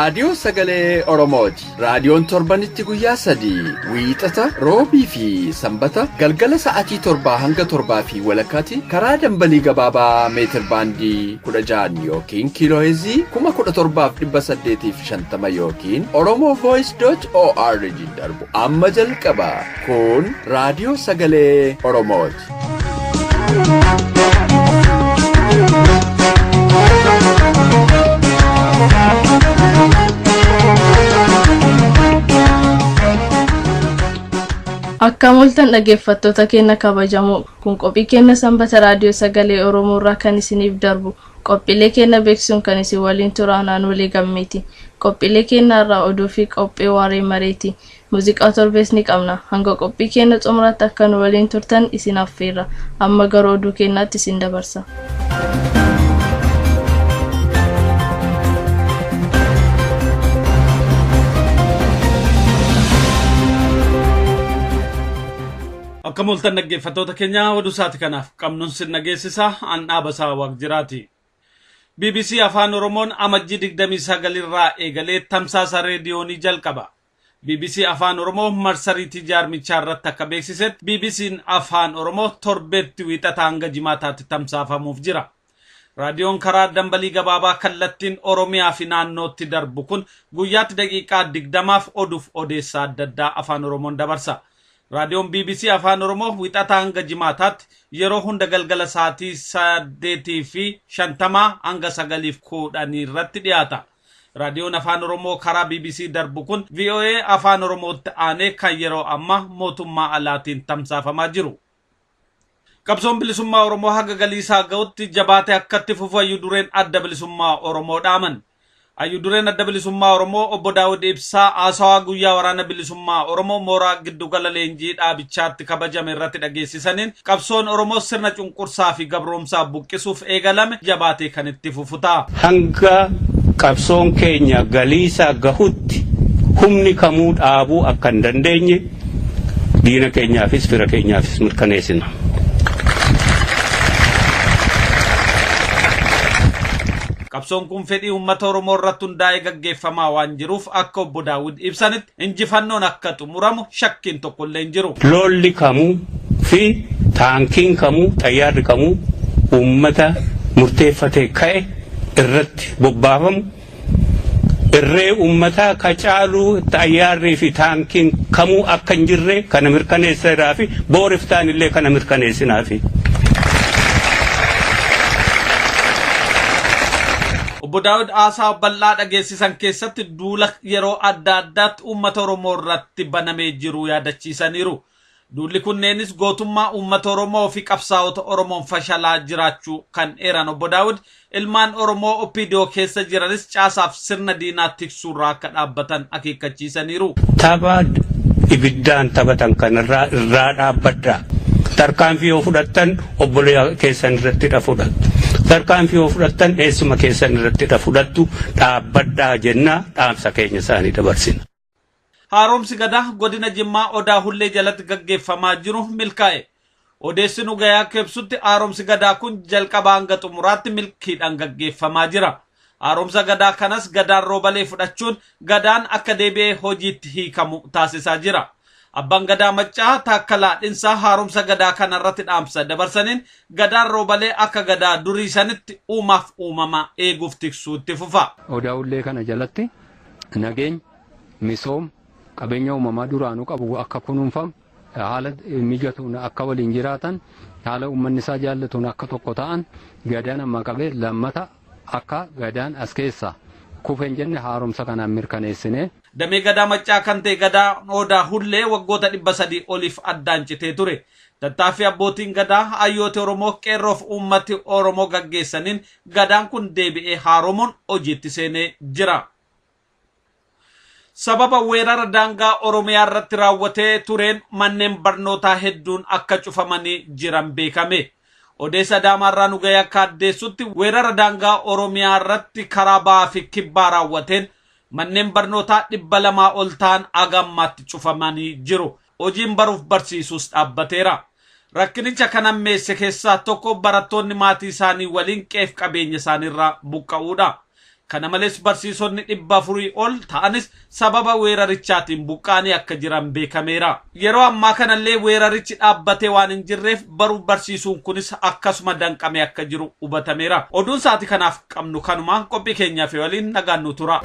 Raadiyoo Sagalee Oromooti. Raadiyoon torbanitti guyyaa 3 wiixata, roobii fi sanbata galgala sa'aatii 7 hanga 7 fi walakkaatti karaa dambalii gabaabaa meetir baandii 16 yookiin kiilooheezii 17,850 yookiin oromovoice.org darbu amma jalqaba. Kun Raadiyoo Sagalee Oromooti. Akka mul'atan dhaggeeffattoota keenya kabajamoo kun qophii keenya sanbata raadiyoo sagalee Oromoo irraa kan isiniif darbu qophiilee keenya beeksisuun kan isin waliin turaan walii gammeeti. Qophiilee keenya irraa oduu fi qophii waaree mareeti. Muuziqaa torbees ni qabna. Hanga qophii keenya xumuraatti akka nu waliin turtan isin affeerra. Amma gara oduu keenyaatti isin dabarsa. Akka mul'atan dhaggeeffattoota keenya oduu isaati kanaaf qabnuun sin nageessisa an dhaabasaa Waaqjiraati. BBC Afaan Oromoon amajjii 29 irraa eegalee tamsaasa reediyoonii jalqaba. BBC Afaan Oromoo marsariitii jaarmichaa irratti akka beeksisetti BBC'n Afaan Oromoo torbeetti wiixata hanga jimaataatti tamsaafamuuf jira. Raadiyoon karaa dambalii gabaabaa kallattiin Oromiyaa fi naannootti darbu kun guyyaatti daqiiqaa 20f oduuf odeessaa adda addaa Afaan Oromoon dabarsa. Raadiyoon BBC Afaan Oromoo wiixata hanga jimaataatti yeroo hunda galgala sa'aatii 8:50 hanga 9:10 irratti dhiyaata. Raadiyoon Afaan Oromoo karaa BBC darbu kun VOA Afaan Oromootti aanee kan yeroo amma mootummaa alaatiin tamsaafamaa jiru. Qabsoon bilisummaa Oromoo haga galiisaa ga'utti jabaatee akkatti fufu Hayyudureen adda bilisummaa Oromoo dhaaman. Hayyudureen adda bilisummaa Oromoo obbo Daawud Ibsaa haasawaa guyyaa waraana bilisummaa Oromoo mooraa giddugala leenjii dhaabichaatti kabajame irratti dhageessisaniin qabsoon Oromoo sirna cunqursaa fi gabroomsaa buqqisuuf eegalame jabaatee kan itti fufu ta'a. Hanga qabsoon keenya galiisaa gahutti humni kamuu dhaabuu akka hin dandeenye diina keenyaafis fira keenyaafis mirkaneessina. Qabsoon kun fedhii uummata Oromoo irratti hundaa'ee gaggeeffamaa waan jiruuf akka obbo Daawud ibsanitti injifannoon akka xumuramu shakkiin tokko illee hin jiru. Lolli kamuu fi taankiin kamuu xayyaarri kamuu uummata murteeffatee ka'e irratti bobbaafamu irree uummataa ka caaluu xayyaarrii fi taankiin kamuu akka hin jirre kana mirkaneessinaa fi booriftaan illee kana mirkaneessinaa fi. Obbo Daawud haasaa bal'aa dhageessisan keessatti duula yeroo adda addaatti uummata Oromoo irratti banamee jiru yaadachiisaniiru. Duulli kunneenis gootummaa uummata Oromoo fi qabsaa'ota Oromoon fashalaa jiraachuu kan eeran obbo Daawud ilmaan Oromoo OPDO keessa jiranis caasaaf sirna diinaa tiksuurraa akka dhaabbatan akeekkachiisaniiru. Tapha ibiddaan taphatan kanarraa irraa dhaabbadhaa. Tarkaanfii yoo fudhattan obboleeyyaa keessan irratti fudhatu. Tarkaanfii yoo fudhattan eessuma keessan irratti fudhattu dhaabbadhaa jennaa dhaamsa keenya isaanii dabarsina. Haaromsi gadaa godina Jimmaa Odaa Hullee jalatti gaggeeffamaa jiru milkaa'e. Odeessi nu gayaa keebsutti haaromsi gadaa kun jalqabaa hanga xumuraatti milkiidhaan gaggeeffamaa jira. Haaromsa gadaa kanas gadaan roobalee fudhachuun gadaan akka deebi'ee hojiitti hiikamu taasisaa jira. Abbaan gadaa Maccaa Taakkalaa Dhinsaa haaromsa gadaa kanarratti dhaamsa dabarsaniin gadaan roobalee akka gadaa durii sanitti uumaaf uumama eeguuf tiksuutti fufa. Odaa Hullee kana jalatti nageenya misooma qabeenya uumamaa duraanuu qabu akka kunuunfamu haala mijatuun akka waliin jiraatan haala uummanni isaa jaallatuun akka tokko ta'an gadaan amma qabee lammata akka gadaan as keessa kufeen jenne haaromsa kanaan mirkaneessine. Damee gadaa Maccaa kan ta'e gadaa Odaa Hullee waggoota 300 oliif addaan citee ture. Tattaaffii abbootiin gadaa hayyoota Oromoo qeerroof uummati Oromoo gaggeessaniin gadaan kun deebi'ee haaromuun hojiitti seenee jira. Sababa weerara daangaa Oromiyaa irratti raawwatee tureen manneen barnootaa hedduun akka cufamanii jiran beekame. Odeessa Adaamaarraa nu gahee akka addeessutti weerara daangaa Oromiyaa irratti karaa ba'aa fi kibbaa raawwateen manneen barnootaa 200 ol ta'an agammaatti cufamanii jiru. Hojiin baruuf barsiisuus dhaabbateera. Rakkinicha kan ammeesse keessaa tokko barattoonni maatii isaanii waliin qeef qabeenya isaaniirraa buqqa'uudha. Kana malees barsiisonni 400 ol ta'anis sababa weerarichaatiin buqqaanii akka jiran beekameera. Yeroo ammaa kanallee weerarichi dhaabbatee waan hin jirreef baruu barsiisuun kunis akkasuma danqamee akka jiru hubatameera. Oduun sa'aatii kanaaf qabnu kanuma. Qophii keenyaaf waliin nagaan nu tura.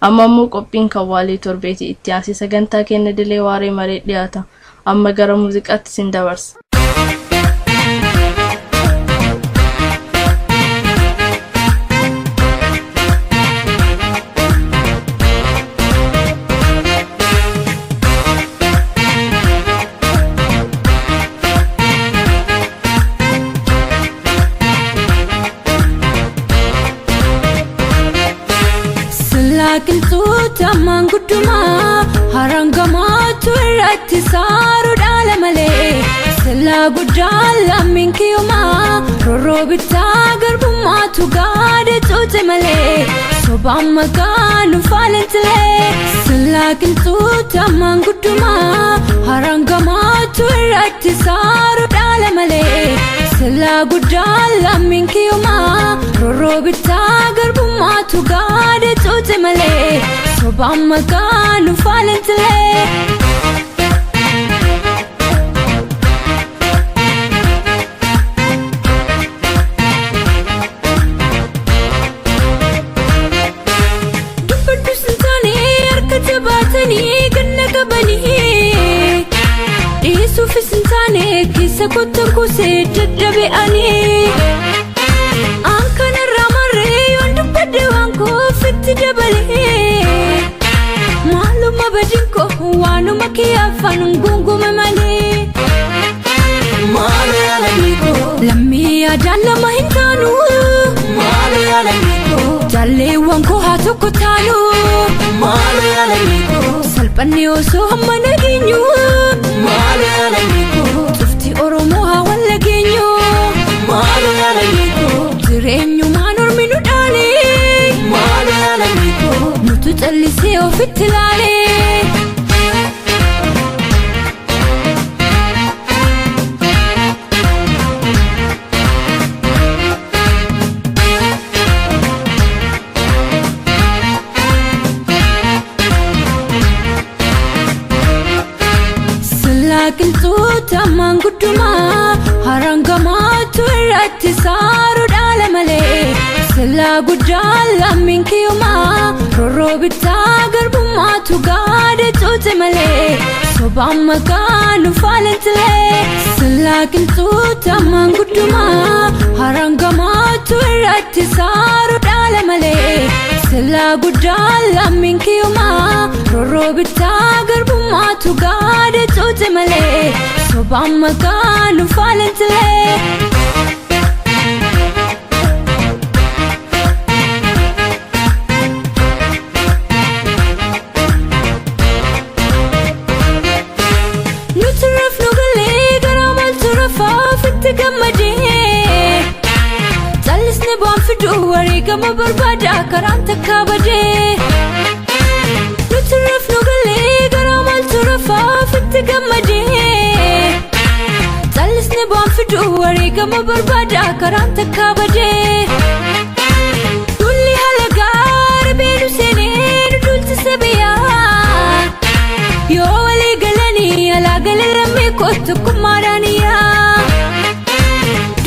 Amma immoo qophiin kawwaalii torbeeti itti aansi sagantaa keenya dilee waaree maree dhiyaata. Amma gara muuziqaatti sin dabarsa. Qilxuuta mangudduma harangamaatu irratti saaru dhaala malee sillaa guddaa lammiin kiyyuma rorroo bittaa garbummaatu gaade cuute malee sobaan maqaan faalantilee sillaa qilxuuta mangudduma harangamaatu irratti saaru dhaala malee sillaa guddaa lammiin kiyyuma rorroo bittaa garbummaatu gaade cuute malee sobaan maqaan faalantilee. Dubbaddu sintaanii harka jabaatanii ganna qabanii dhiisuufi sintaanii keessa kottan kuusee daddabe'anii aan kanarraa marree yoon dubbadde waan koofitti dabalee maaluma badinko waanuma kiyaafan gungume malee maalo yaalamiko lammii yaadaan lama hin taanu maalo yaalamiko jaalleewwan koo haa tokko taanu maalo yaalamiko salphanne osoo hamma nageenyu maalo yaalamiko tufti oromoo haa wal nageenyu maalo yaalamiko jireenyumaan ormi nu dhaale maalo yaalamiko nutu callisee ofitti ilaale. Qilxuuta mangudduma harangamaatu irratti saaru dhaala malee sillaa guddaa lammiin kiyyuma rorroo bittaa garbummaatu gaade cuute malee sobaan maqaan faalantilee sillaa qilxuuta mangudduma harangamaatu irratti saaru dhaala malee sillaa guddaa lammiin kiyyuma rorroo bittaa garbummaatu gaade cuute malee sobaan maqaan faalantilee. Nuti rafnu galee garaa maaltu rafaaf itti gammadee callisne bu'aan fiduu wareegama barbaada karaan takka badee. Nuti rafnu galee garaa maaltu rafaaf itti gammadee callisne bu'aan fiduu wareegama barbaada karaan takka badee. Dulli haala gaara beenu seenee nu dulchise biyyaa yoo walii galanii alaa galee lammii kootu kummaadhaaniyaa.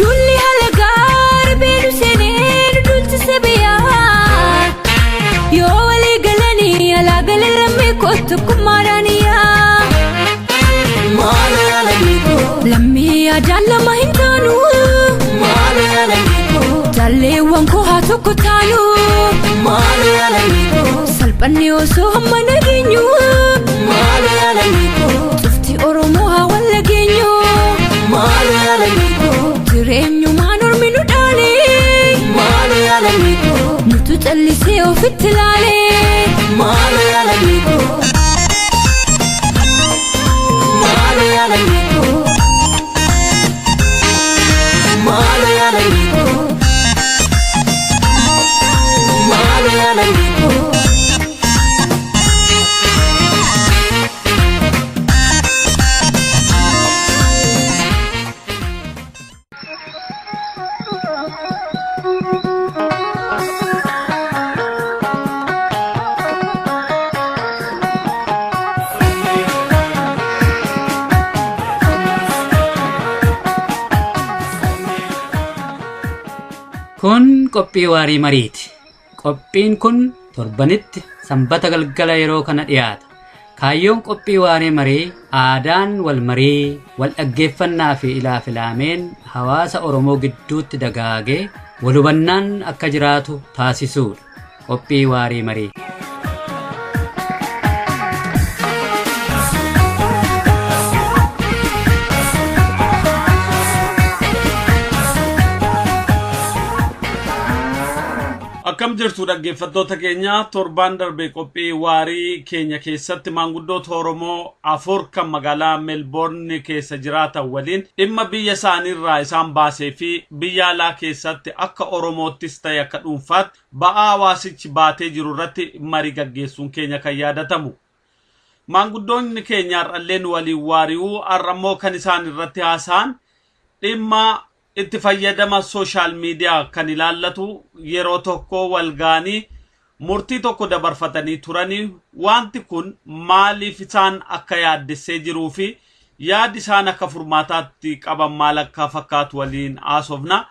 Dulli haala gaara beenu seenee nu dulchise biyyaa yoo walii galanii alaa galee lammii kootu kummaadhaaniyaa. Maalo yaalamiko lammii yaadaan lama hin taanu maalo yaalamiko jaalleewwan koo haa tokko taanu maalo yaalamiko salphanne osoo hamma nageenyu maalo yaalamiko tufti oromoo haa wal nageenyu maalo yaalamiko jireenyumaan ormi nu dhaale maalo yaalamiko nutu callisee ofitti ilaale maalo yaalamiko. Maalo yaalamiko maalo yaalamiko maalo yaalamiko qophii waarii mariiti. Qophiin kun torbanitti sanbata galgala yeroo kana dhiyaata. Kaayyoon qophii waarii marii aadaan wal marii, wal dhaggeeffannaa fi ilaafilaameen hawaasa Oromoo gidduutti dagaagee wal hubannaan akka jiraatu taasisuudha. Qophii waarii marii. Akkam jirtu dhaggeeffattoota keenya torban darbe qophii waarii keenya keessatti maanguddoota Oromoo afur kan magaalaa Melbourne keessa jiraatan waliin dhimma biyya isaaniirraa isaan baasee fi biyya alaa keessatti akka Oromoottis ta'e akka dhuunfaatti ba'aa hawaasichi baatee jiru irratti marii gaggeessuun keenya kan yaadatamu. Maanguddoonni keenya har'alleen waliin waari'uu har'ammoo kan isaan irratti haasa'an dhimma itti fayyadama social media kan ilaallatu yeroo tokko walgaanii murtii tokko dabarfatanii turanii wanti kun maaliif isaan akka yaaddessee jiruu fi yaad isaan akka furmaataatti qaban maal akka fakkaatu waliin haasofna.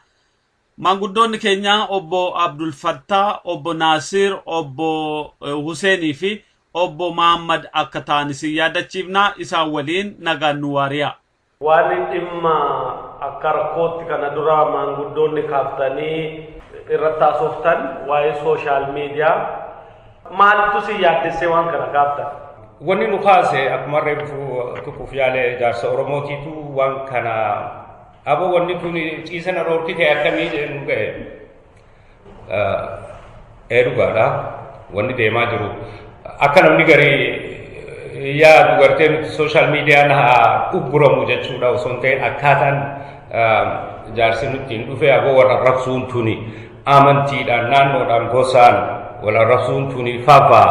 Maanguddoonni keenya obbo Abdul Fattah, obbo Nasir, obbo Huseenii fi obbo Muhammad akka ta'an isin yaadachiifna. Isaan waliin nagaan nu waari'a. Waan dhimma akka rakkootti kana dura maanguddoonni kaaftanii irratti haasoftan waa'ee social media maaltu si yaaddessee waan kana kaaftan? Wanni nu kaase akkuma reefu tuquuf yaale jaarsa Oromootiitu waan kana abo wanni kun ciisan roorti ta'e akkamii nu ga'e dhugaadha wanni deemaa jiru akka namni garii yaa dubarteen social media na ugguramu jechuudha osoo hin ta'in akkaataan jaarsi nutti hin dhufe aboo wal arrabsuun tuni amantiidhaan naannoodhaan gosaan wal arrabsuun tuni faafaa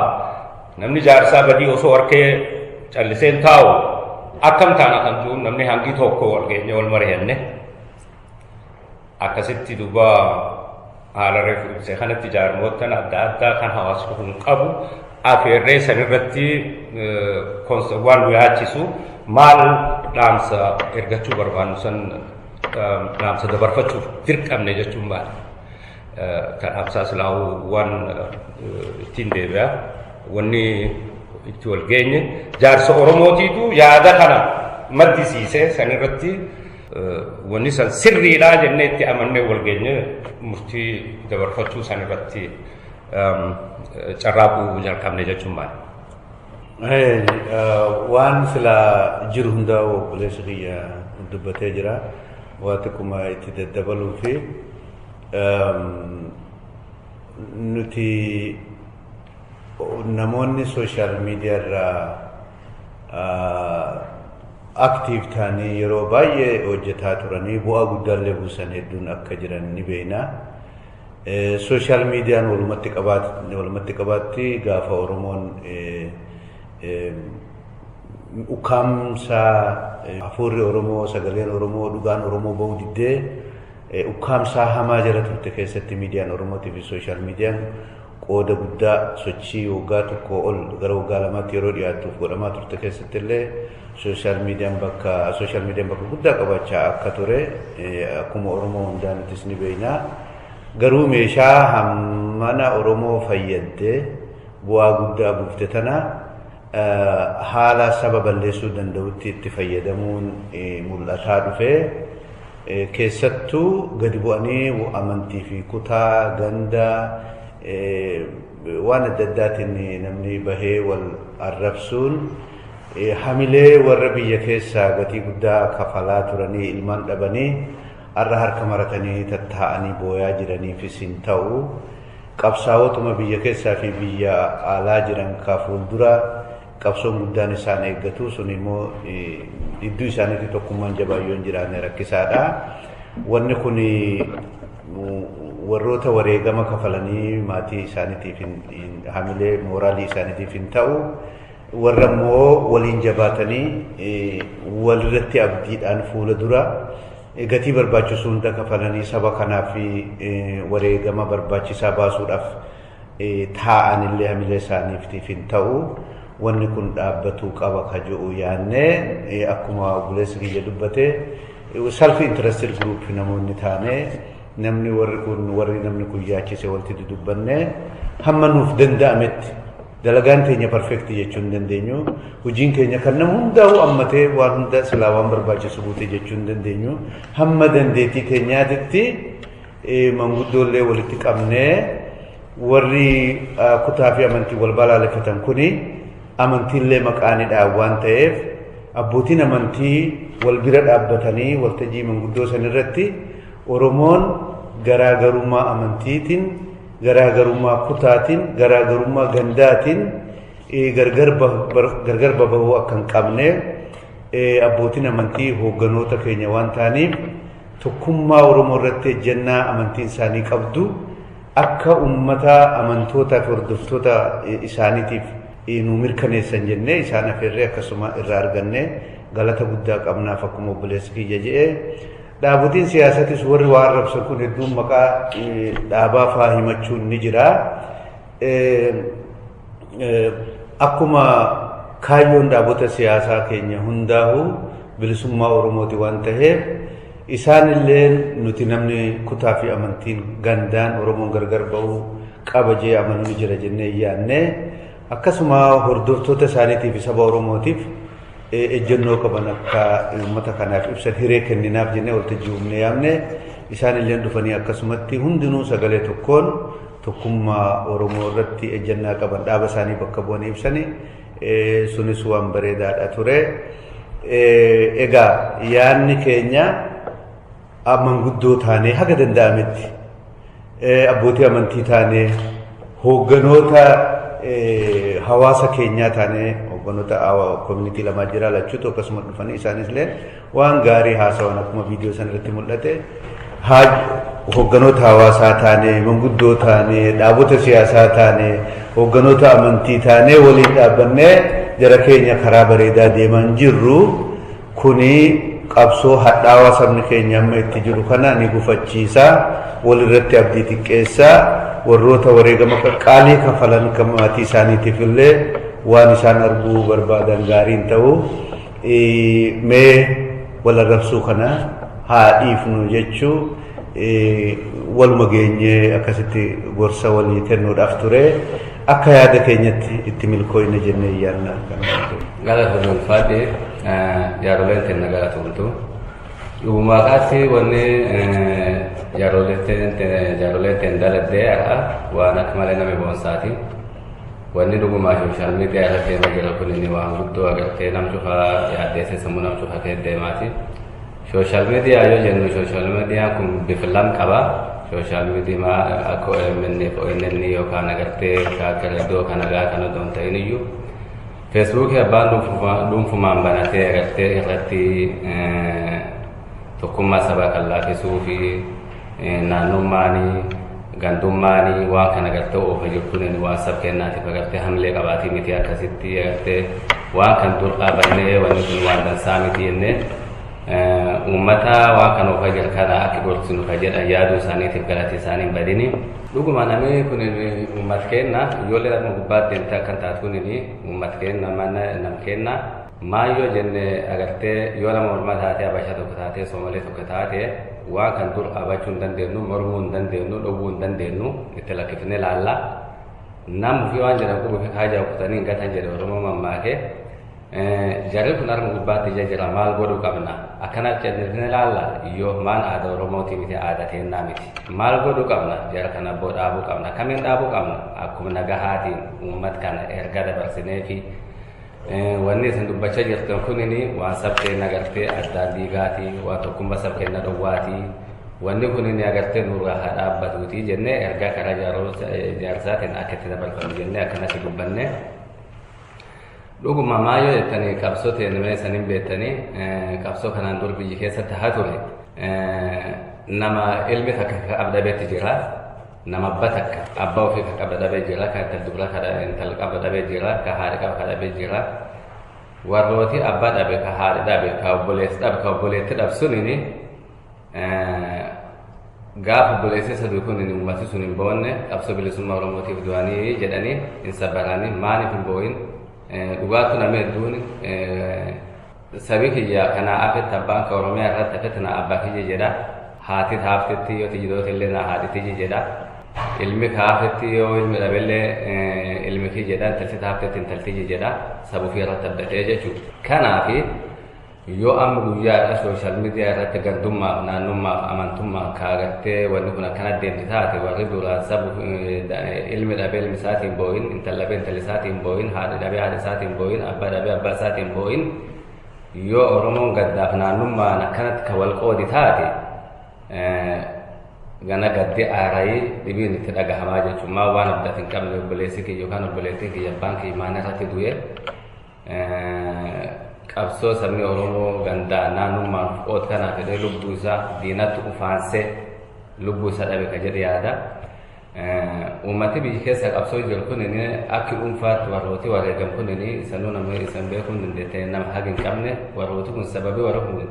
namni jaarsaa badii osoo harkee calliseen taa'u akkam taana kan jiru namni hangi tokko wal geenye wal mari'anne akkasitti duuba haala reefu ibsee kanatti jaarmoottan adda addaa kan hawaasni kun qabu afeerree sanirratti waan nu yaachisu maal dhaamsa ergachuu barbaannu san dhaamsa dabarfachuuf dirqamne jechuun maali kan dhaamsaa silaa waan ittiin deebi'a wanni itti wal geenye jaarsa Oromootiitu yaada kana maddisiise sanirratti wanni san sirriidhaa jennee itti amannee wal geenye murtii dabarfachuu sanirratti carraaquu jalqabne jechuun maali? Waan sila jiru hundaa obboleessi kiyya dubbatee jira waa xiqquma itti daddabaluu fi nuti namoonni social media irraa aktiif ta'anii yeroo baay'ee hojjetaa turanii bu'aa guddaallee buusan hedduun akka jiran ni beekna. Social media walumatti qabaatti gaafa Oromoon ukkaamsa hafuurri Oromoo sagaleen Oromoo dhugaan Oromoo bahuu diddee ukkaamsaa hamaa jala turte keessatti miidiyaan Oromootii fi social meediyaan qooda guddaa sochii waggaa tokko ol gara waggaa lamaatti yeroo dhiyaatuuf godhamaa turte keessatti illee social meediyaan bakka guddaa qabaachaa akka ture akkuma Oromoo hundaanittis ni beekna. Garuu meeshaa hammana Oromoo fayyadde bu'aa guddaa buufte tana haala saba balleessuu danda'utti itti fayyadamuun mul'ataa dhufe keessattuu gadi bu'anii amantii fi kutaa gandaa waan adda addaatiin namni bahee wal arrabsuun hamilee warra biyya keessaa gatii guddaa kafalaa turanii ilmaan dhabanii arra harka maratanii tattaa'anii booyaa jiraniifis hin ta'u qabsaa'otuma biyya keessaa fi biyya alaa jiran ka fuuldura qabsoon guddaan isaan eeggatu sun immoo iddoo isaaniitti tokkummaan jabaayyoon jiraanne rakkisaadha. Wanni kun warroota wareegama kafalanii maatii isaaniitiif hamilee mooraalii isaaniitiif hin ta'u warra immoo waliin jabaatanii walirratti abdiidhaan fuula dura gatii barbaachisu hunda kafalanii saba kanaaf wareegama barbaachisaa baasuudhaaf taa'anillee hamilee isaaniitiif hin ta'u wanni kun dhaabbatuu qaba ka jedhu yaannee akkuma obboleessi kiyya dubbate self interested group namoonni taane namni namni kun yaachise walitti dudubbanne hamma nuuf danda'ametti dalagaan teenya perfekti jechuun dandeenyu hojiin keenya kan nama hundaa'u ammatee waan hunda silaa waan barbaachisu guute jechuun dandeenyu hamma dandeettii teenyaatitti manguddoolee walitti qabnee warri kutaa fi amantii wal balaaleffatan kuni amantiillee maqaanidha waan ta'eef abbootiin amantii wal bira dhaabbatanii waltajjii manguddoo san irratti Oromoon garaagarummaa amantiitiin garaagarummaa kutaatiin garaagarummaa gandaatiin gargar bahuu akka hin qabne abbootiin amantii hoogganoota keenya waan ta'aniif tokkummaa Oromoo irratti ejjennaa amantiin isaanii qabdu akka ummata amantootaa fi hordoftoota isaaniitiif nu mirkaneessan jennee isaan afeerree akkasuma irraa arganne galata guddaa qabnaaf akkuma obboleessi kiyya jedhee dhaabotiin siyaasatis warri waa arrabsan kun hedduun maqaa dhaabaa faa himachuun ni jira. Akkuma kaayyoon dhaabota siyaasaa keenya hundaa'u bilisummaa Oromooti waan ta'eef isaanillee nuti namni kutaa fi amantiin gandaan Oromoon gargar ba'uu qaba jee amanuu ni jira jennee yaadne akkasuma hordoftoota isaaniitiif saba Oromootiif ejjennoo qaban akka uummata kanaaf ibsan hiree kenninaaf jennee waltajjii uumne yaamne isaanillee dhufanii akkasumatti hundinuu sagalee tokkoon tokkummaa Oromoo irratti ejjennaa qaban dhaaba isaanii bakka bu'anii ibsanii sunis waan bareedaadha ture. Egaa yaadni keenya manguddoo taanee haga danda'ametti abbootii amantii taanee hoogganoota hawaasa keenyaa taanee hoogganoota community lamaa jira lachuutu akkasuma dhufanii isaanislee waan gaarii haasawan akkuma viidiyoo san irratti mul'ate hoogganoota hawaasaa taanee manguddoo taanee dhaabota siyaasaa taanee hoogganoota amantii taanee waliin dhaabbannee jara keenya karaa bareedaa deeman jirru kuni qabsoo hadhaawaa sabni keenya amma itti jiru kana ni gufachiisa walirratti abdii xiqqeessa warroota wareegama qaalii kafalan kan maatii isaaniitiif illee waan isaan arguu barbaadan gaariin ta'u mee wal arrabsuu kana haa dhiifnu jechuu waluma geenyee akkasitti gorsa walii kennuudhaaf ture akka yaada keenyatti itti milkooyne jennee yaadna. Galata ulfaadhe jaaroleen tenna galatumtu dhugumaaqaatti wanni jaaroleen ten daladdee har'a waan akka malee nama boonsaati wanni dhugumaa sooshaal miidiyaa irratti deemaa jira kun inni waan guddoo agartee nam cufaa yaaddeessee sammuu nam cufaa ta'e deemaati. Sooshaal miidiyaa yoo jennu sooshaal miidiyaan kun bifa lama qaba. Sooshaal miidiyaa akka OMN yookaan agartee shaakala iddoo kana gaa kana doon ta'in iyyuu feesbuukii abbaan dhuunfumaan banatee agartee irratti tokkummaa sabaa kan laafisuu fi naannummaanii gandummaanii waan kana agartee oofa jechuun waan sab kennaatiif agartee hamlee qabaatii miti akkasitti agartee waan kan dur dhaabannee wanni kun waan dansaa miti jennee ummata waan kan oofa jira kana akka gorsinu ka jedhan yaaduu isaaniitiif galata isaanii hin badini. Dhuguma namni kun uummata kenna ijoollee dhaqna gubbaatti deemtee akkan taatu kun uummata kenna nam kenna maayyoo jenne agartee yoo nama mormaa taatee abashaa tokko taatee soomalee tokko taatee waan kan dur dhaabachuu hin dandeenyu mormuu hin dandeenyu dhowwuu hin dandeenyu itti lakkifnee laalla nam fi waan jedhan qubufi kaajaa kutanii hin gatan jedhe Oromoo mammaakee jarri kun harma gubbaatti ija jira maal godhuu qabna akkana jennee laalla yoo maal aadaa Oromooti miti aadaa teennaa miti maal godhuu qabna jara kana boo dhaabuu qabna kamiin dhaabuu qabna akkuma nagahaatiin uummata kana erga dabarsinee fi wanni isin dubbachaa jirtan kunini waan sabkeen agartee addaan diigaatii waan tokkummaa sabkeen dhowwaatii wanni kunini agartee nurraa haa dhaabbatuutii jennee ergaa karaa jaarsaatiin akka itti dabarfannu jennee akkanatti dubbanne. Dhuguma maayyoo jettanii qabsoo teenumee saniin beektanii qabsoo kanaan dur biyyi keessatti haa ture nama ilmi takka qabdabeetti jira nama abba takka abbaa ofii ka qabdabee jira ka intal dubra intal qabdabee jira ka haadha qabdabee jira warrooti abbaa dhabe ka haadha dhabe ka obboleetti dhabe sunini gaafa obboleessi saduu kun uummati sun hin boonne qabsoo bilisummaa Oromootiif du'anii jedhanii hin sabbaranii maaliif hin boo'in dhugaatu nama hedduun sabii kiyya kanaa afetti abbaan ka Oromiyaa irratti afetti na abbaa kiyya jedha haati haaftetti yoo tijjidoota illee na haati tijji jedha ilmi haaftetti yoo ilmi dhabellee ilmi kii jedha intalti haaftetti intalti jedha sabuu fi irratti addatee jechuudha. Kanaafi yoo amma guyyaadha sooshaal miidiyaa irratti gandummaaf naannummaaf amantummaa kaagartee wanni kun akkana deemti taate warri duraan sabuu ilmi dhabee ilmi isaatiin boo'in intalli dhabee intalli isaatiin boo'in haadha dhabee haadha isaatiin boo'in abbaa dhabee abbaa isaatiin boo'in yoo Oromoon gaddaaf naannummaan akkanatti ka wal qoodi taate gana gaddi aarayii dhibiin itti dhagahamaa jechuun maa waan abdata hin qabne obboleessi kiyya yookaan obboleettiin kiyya abbaan kiyya maana irratti du'e qabsoo sabni Oromoo gandaa naannummaan qood kanaa fedhee lubbuu isaa diinatti ufaansee lubbuu isaa dhabe ka jedhe yaada. Uummati biyya keessa qabsoo jiru kun akka dhuunfaatti warrooti wareegam kun isanuu namni isan beekuun dandeetee nama haga hin qabne warrooti kun sababii warra kun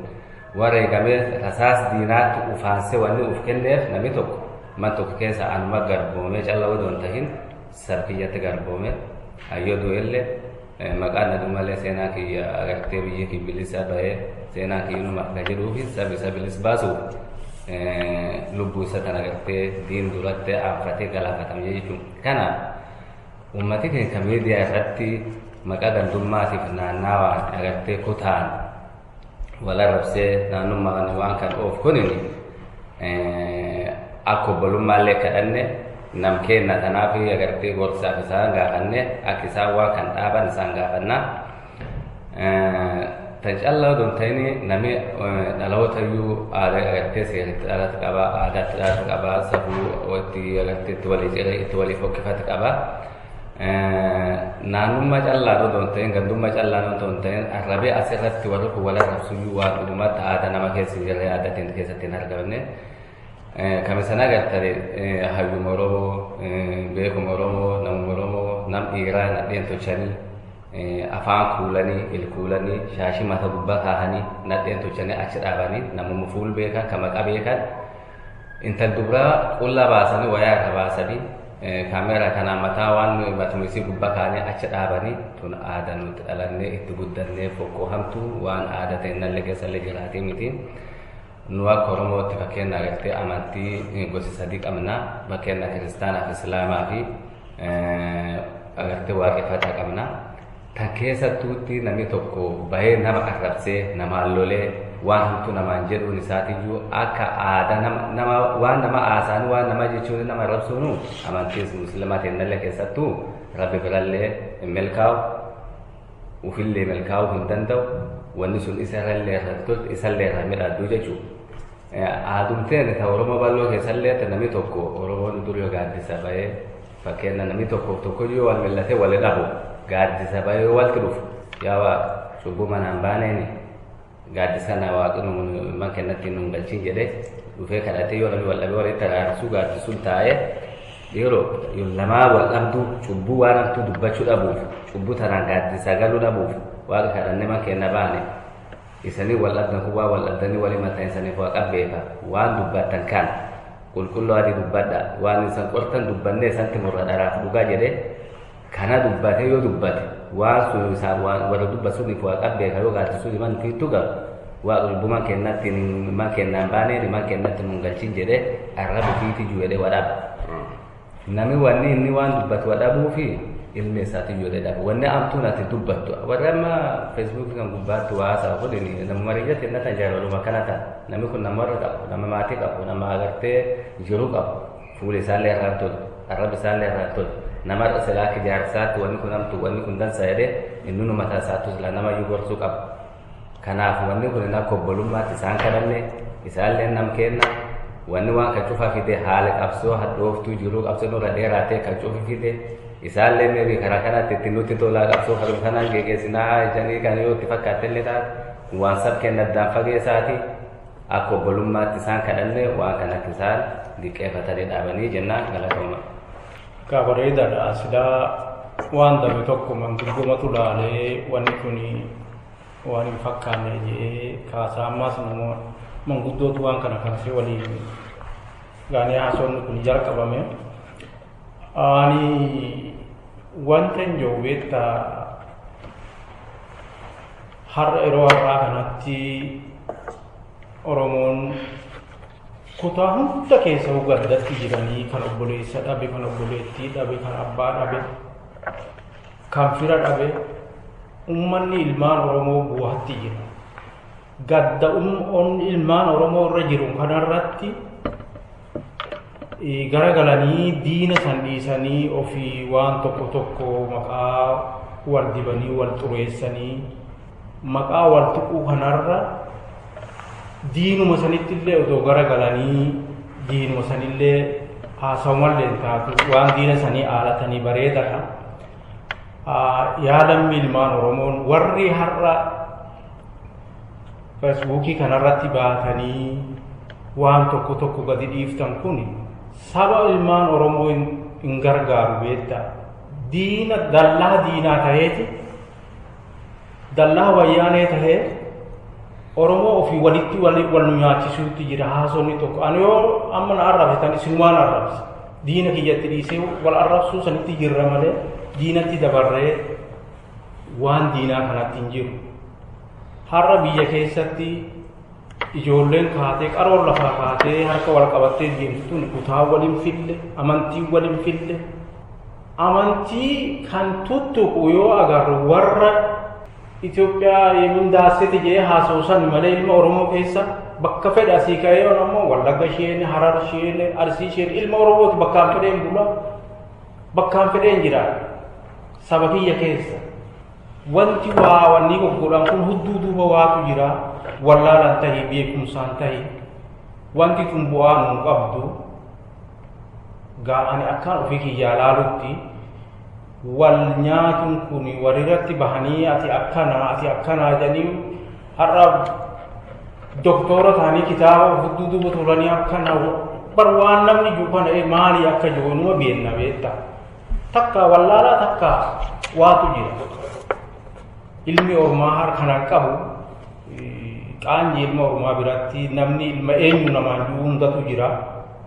wareegamee rasaas diinaatti ufaansee wanni uf kenneef namni tokko man tokko keessa anuma garboomee callaa odoon tahin sarkiyyatti garboomee hayyoo du'ellee maqaan aduu malee seenaa kiyya agartee biyya kiyya bilisa bahee seenaa kiyya numa akka jedhuufi sabi isa bilis baasuuf lubbuu isa tan agartee diin duratti aanfatee galaafatame jechuun. Kanaaf uummati keenya miidiyaa irratti maqaa gandummaatiif naannawaa agartee kutaan wal arrabsee naannummaan waan kan oof kunin akka obbolummallee kadhanne nam kenna tanaaf agartee gorsaaf isaan gaafanne akka isaan waan kan dhaaban isaan gaafanna. Tan callaa odoon ta'ini nami dhaloota iyyuu aadaa agartee seeritti dhalata qaba aadaatti dhalata qaba safuu itti agartee itti walii ciree itti walii fokkifate qaba. Naannummaa callaan odoon ta'in gandummaa callaan odoon ta'in arrabee asirratti warri kun wal arrabsuyyuu waan dhugumatti aadaa nama keessa hin jirre aadaatiin keessatti hin argamne. Kamisan agartare hayyuma Oromoo beekuma Oromoo namuma Oromoo nam dhiiraa nadheen tolchanii afaan kuulanii ilkuulanii shaashii mata gubbaa kaahanii nadheen tolchanii achi dhaabanii namuma fuul beekan ka maqaa beekan intal dubraa qullaa baasanii wayaa irra baasanii kaameeraa kanaan mataa waan matumisii gubbaa kaanii achi dhaabanii tun aadaa nuti dhalannee itti guddannee fokkoo hamtuu waan aadaa ta'e nallee keessallee jiraatee miti. Nu akka Oromootti fakkeenya agartee amantii gosa sadii qabna fakkeenya kiristaanaa fi islaamaa fi agartee waaqeffataa qabna. Tan keessattuutti namni tokko bahee nama arrabsee namaan lolee waan hamtuu namaan jedhuun isaatiyyuu akka aadaa nama waan nama haasaan waan nama jechuun nama arrabsuunu amantii musliimaa ta'e keessattuu rabbi birallee hin milkaa'u ufillee milkaa'uu hin danda'u. Wanni sun isallee irraa midhaaduu jechuudha. Aadumteen ta'e Oromoo bal'oo keessallee namni tokko Oromoon dur yoo gaaddisa bahee fakkeenya namni tokko yoo wal millatee wal dhabu gaaddisa bahee yoo walti dhufu yaa waaqa cubbuu manaan baaneeni gaaddisa na waaqni man kennatti nu galchiin jedhee dhufee kadhatee yoo namni wal dhabee walitti araarsuu gaaddisuun taa'ee yeroo lamaa wal dhabduu cubbuu waan hamtuu dubbachuu dhabuuf cubbuu tanaan gaaddisa galuu dhabuuf waaqa kadhannee man kenna baane isanii wal dhabdan kun waa wal dhabdanii walii mataa isaniif waaqa beeka waan dubbattan kan qulqulluu adii dubbadha waan isan qortan dubbannee isanti murra dharaaf dhugaa jedhee kana dubbatee yoo dubbate waan sun isaan warra dubbasuuniif waaqa beeka yoo gaaddisuun man tiittu galu waaqa lubbuu man kennatti man kennaan baanee man kennatti nun galchiin jedhee arrabu fiiti juudhee wadhaaba. Nami wanni inni waan dubbatu wadhabuufi ilmi isaati yoo dhabu wanni amtuun ati dubbattu warra amma Facebook kan gubbaatti waasaa godhini nama mariyyatti inni tajaajiluma kana ta'a namni kun nama warra qabu nama maatii qabu nama agartee jiru qabu fuula isaallee irraan tolu arraba isaallee irraan tolu nama silaa akka jaarsaatti wanni kun amtu wanni kun dansa jedhee inni nu mataa isaattu silaa nama iyyuu gorsuu qabu. Kanaaf wanni kun inni akka obbolummaatti isaan kadhanne isaallee nam kenna wanni waan kan cufaa fide haala qabsoo hadhooftuu jiru qabsoo nurra dheeraatee kan cufi fide isaallee meebii karaa kanatti itti nutti tolaa qabsoo haruma kanaan geggeessinaa janii kan yoo itti fakkaattellee taate waan sab kenna addaan fageessaati akka obbolummaatti isaan kadhanne waan kanatti isaan liqeeffatanii dhaabanii jennaan galatooma. Kaa bareedaadha sidaa waan dame tokko manguddumatu laalee wanni kuni waan hin fakkaanne jedhee kaasaa ammaas nama manguddootu waan kana kaasee waliin gaanii haasofni kun jalqabame. Ani wanta hin jiru beektaa har'a yeroo har'aa kanatti Oromoon kutaa hunda keessa gaddatti jiranii kan obboleessa dhabe kan obboleettii dhabe kan abbaa dhabe kan fira dhabe ummanni ilmaan Oromoo bu'aatti jira gadda ilmaan Oromoo irra jiru kanarratti garagalanii diina san dhiisanii ofii waan tokko maqaa wal dibanii wal xureessanii maqaa wal tuquu kanarra diinuma sanitti illee odoo garagalanii diinuma sanillee haasawmallee taatu waan diina sanii aalatanii bareedadha. Yaadamni ilmaan Oromoon warri har'a Feesbuukii kanarratti baatanii waan tokko gadi dhiiftan kun saba ilmaan Oromoo hin gargaaru beekta. Diina dallaa diinaa ta'eeti dallaa wayyaanee ta'ee Oromoo ofii walitti wal nu nyaachisuutti jira haasonni tokko. Ani yoo amma na arrabsitan isin waan arrabsa. Diina kiyyatti dhiisee wal arrabsuu sanitti jirra malee diinatti dabarree waan diinaa kanatti hin jiru. Har'a biyya keessatti ijoolleen kaatee qaroon lafaa kaatee harka wal qabattee deemtuun kutaa waliin fille amantii waliin fille amantii kan tuttuqu yoo agarru warra Itoophiyaa yemindaaseti jee haasawsan malee ilma Oromoo keessa bakka fedha asii ka'ee ammoo Wallagga isheen Harar isheen Arsii isheen ilma Oromooti bakkaan fedheen bula bakkaan fedheen jira saba kiyya keessa wanti wanni goggodhan kun hudduu duuba waatu jira wallaalaan tahii beekumsaan tahii wanti kun bu'aa nuun qabdu ani akkaan ofii kiyyaa laalutti wal nyaatun kun walirratti bahanii ati akkana jedhanii har'a doktora ta'anii kitaaba hudduu duuba tolanii akkana bar waan namni juukan maali akka joonuma beenna beetta takka wallaalaa takka waatu jira ilmi Oromaa harkanaan qabu qaanyi ilma Oromaa biratti namni ilma eenyu namaan jiru hundatu jira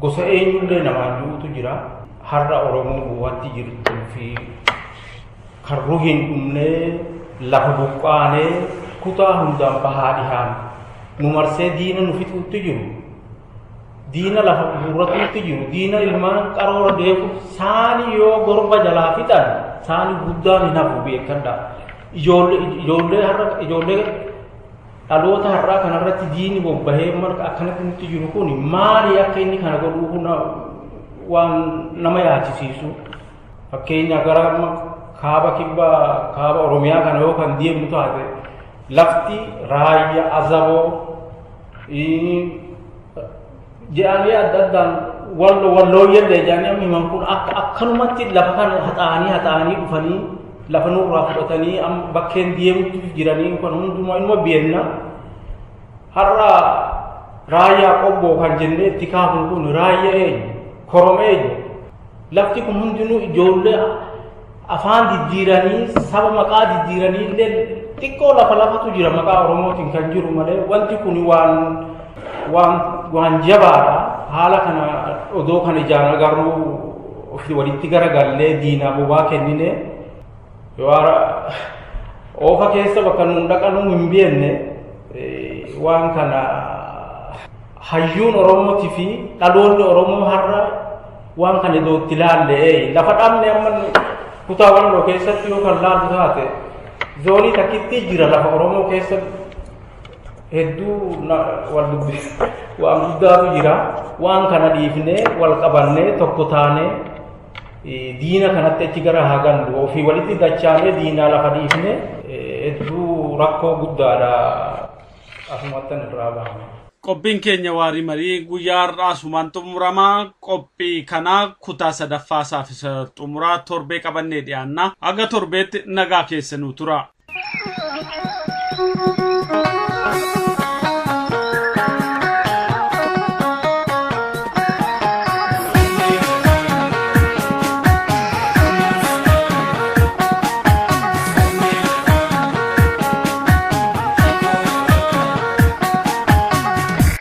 gosa eenyullee namaan jirutu jira har'a Oromoo bu'aatti jirtuu fi kan ruhin dhumnee lafa buqqaanee kutaa hundaan bahaa dhihaan nu marsee diina nu fixuutti jiru diina lafa gurratuutti jiru diina ilmaan qaroora deeku saani yoo gorba jalaa fixan saani guddaan hin hafu beekadha ijoollee dhaloota har'aa kanarratti diini bobbahee marga akkanatti nutti jiru kun maali akka inni kana godhuu waan nama yaachisiisu fakkeenya gara kaaba Oromiyaa kana yoo kan deemnu taate lafti raayyaa azaboo jedhanii adda addaan wallooyyallee jedhanii amma himan kun akkanumatti lafa kana haxaanii dhufanii lafa nurraa fudhatanii bakkeen deemutti jiranii kan hundumaa inuma beenna har'a raayyaa qobboo kan jennee itti kaafnu kun raayyaa eenyu koromee eenyu lafti kun hundinuu ijoollee afaan diddiiranii saba maqaa diddiiranii illee xiqqoo lafatu jira maqaa Oromootiin kan jiru malee wanti kun waan jabaadha haala kana odoo kan ijaan agarruu ofii walitti garagallee diinaa bobaa kennine yoo oofa keessa bakka nuun dhaqanuu hin beekne waan kana hayyuun Oromootii fi dhaloonni Oromoo har'a waan kana iddootti ilaalle lafa dhabne amma kutaa walloo keessatti yoo kan laaltu taate zoonii takkitti jira lafa Oromoo keessa hedduu wal dubbise waan guddaatu jira waan kana dhiifnee wal qabannee tokko taanee diina kanatti achi gara hagandu ofii walitti dachaanee diinaa lafa dhiifnee hedduu rakkoo guddaadha asumattan irraa bahame. Qophiin keenya waarii marii guyyaa har'aa asumaan xumuramaa qophii kanaa kutaa sadaffaasaaf isa xumuraa torbee qabannee dhiyaanna aga torbeetti nagaa keessanuu tura.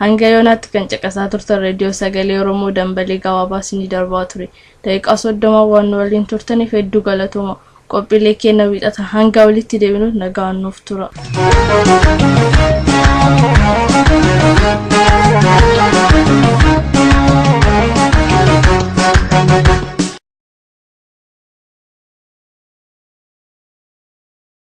hanga yoonaatti kan caqasaa turtan reediyoo sagalee Oromoo dambalii gabaabaa isinii darbaa ture. Daqiiqaa 30 waan waliin turtaniif hedduu galatooma. Qophiilee keenya wiixata hanga walitti deebinuuf nagaan nuuf tura.